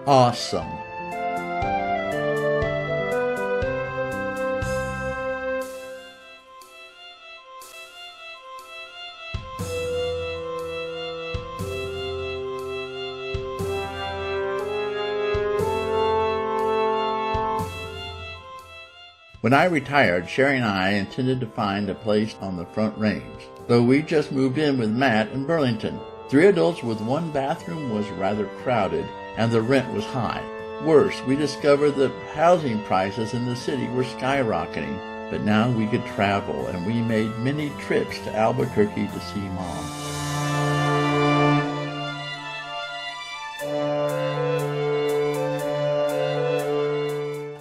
awesome. When I retired, Sherry and I intended to find a place on the Front Range, though we just moved in with Matt in Burlington. 3 adults with 1 bathroom was rather crowded, and the rent was high. Worse, we discovered that housing prices in the city were skyrocketing, but now we could travel, and we made many trips to Albuquerque to see Mom.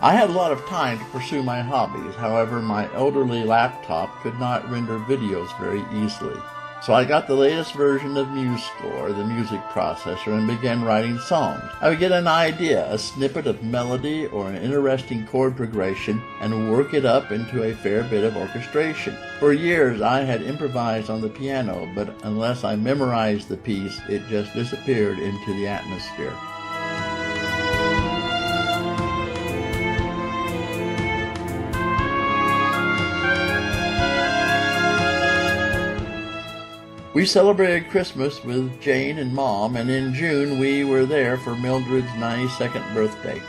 I had a lot of time to pursue my hobbies. However, my elderly laptop could not render videos very easily. So I got the latest version of MuseScore, the music processor, and began writing songs. I would get an idea, a snippet of melody or an interesting chord progression, and work it up into a fair bit of orchestration. For years I had improvised on the piano, but unless I memorized the piece, it just disappeared into the atmosphere. We celebrated Christmas with Jane and Mom, and in June we were there for Mildred's 92nd birthday.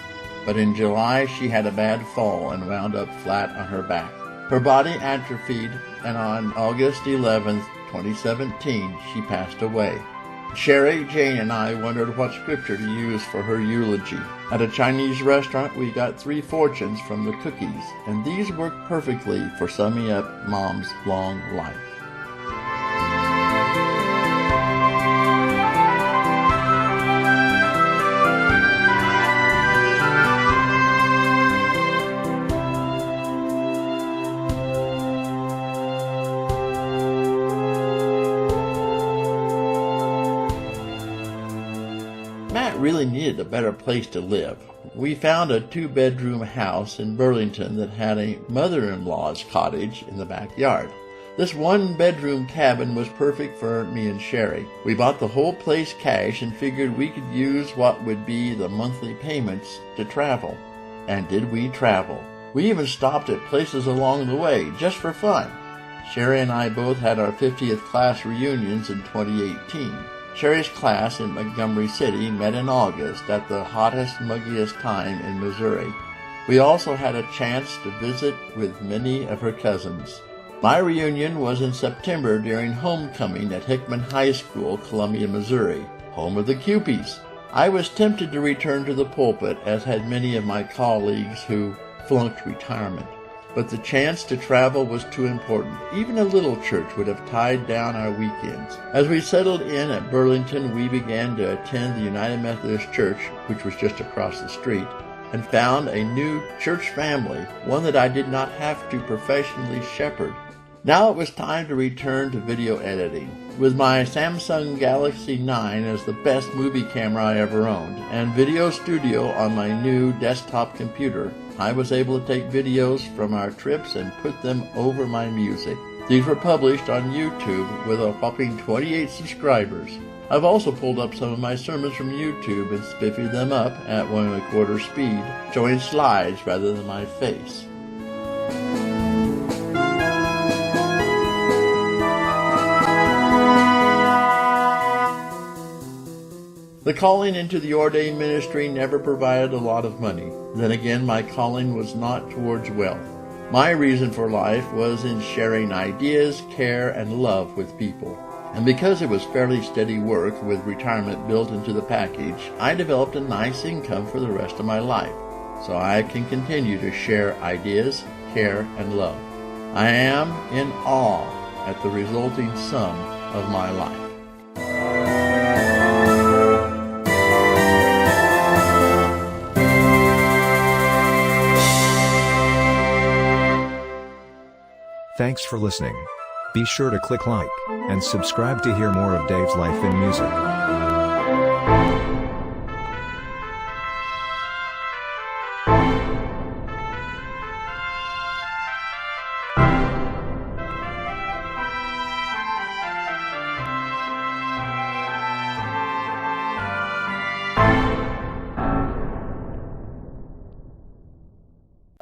But in July she had a bad fall and wound up flat on her back. Her body atrophied, and on August 11th, 2017, she passed away. Sherry, Jane, and I wondered what scripture to use for her eulogy. At a Chinese restaurant, we got 3 fortunes from the cookies, and these worked perfectly for summing up Mom's long life. Matt really needed a better place to live. We found a 2-bedroom house in Burlington that had a mother-in-law's cottage in the backyard. This 1-bedroom cabin was perfect for me and Sherry. We bought the whole place cash and figured we could use what would be the monthly payments to travel. And did we travel? We even stopped at places along the way, just for fun. Sherry and I both had our 50th class reunions in 2018. Sherry's class in Montgomery City met in August at the hottest, muggiest time in Missouri. We also had a chance to visit with many of her cousins. My reunion was in September during homecoming at Hickman High School, Columbia, Missouri, home of the Cupies. I was tempted to return to the pulpit, as had many of my colleagues who flunked retirement. But the chance to travel was too important. Even a little church would have tied down our weekends. As we settled in at Burlington, we began to attend the United Methodist Church, which was just across the street, and found a new church family, one that I did not have to professionally shepherd. Now it was time to return to video editing. With my Samsung Galaxy 9 as the best movie camera I ever owned, and Video Studio on my new desktop computer, I was able to take videos from our trips and put them over my music. These were published on YouTube with a whopping 28 subscribers. I've also pulled up some of my sermons from YouTube and spiffied them up at 1 1/4 speed, showing slides rather than my face. The calling into the ordained ministry never provided a lot of money. Then again, my calling was not towards wealth. My reason for life was in sharing ideas, care, and love with people. And because it was fairly steady work with retirement built into the package, I developed a nice income for the rest of my life, so I can continue to share ideas, care, and love. I am in awe at the resulting sum of my life. Thanks for listening. Be sure to click like and subscribe to hear more of Dave's life in music.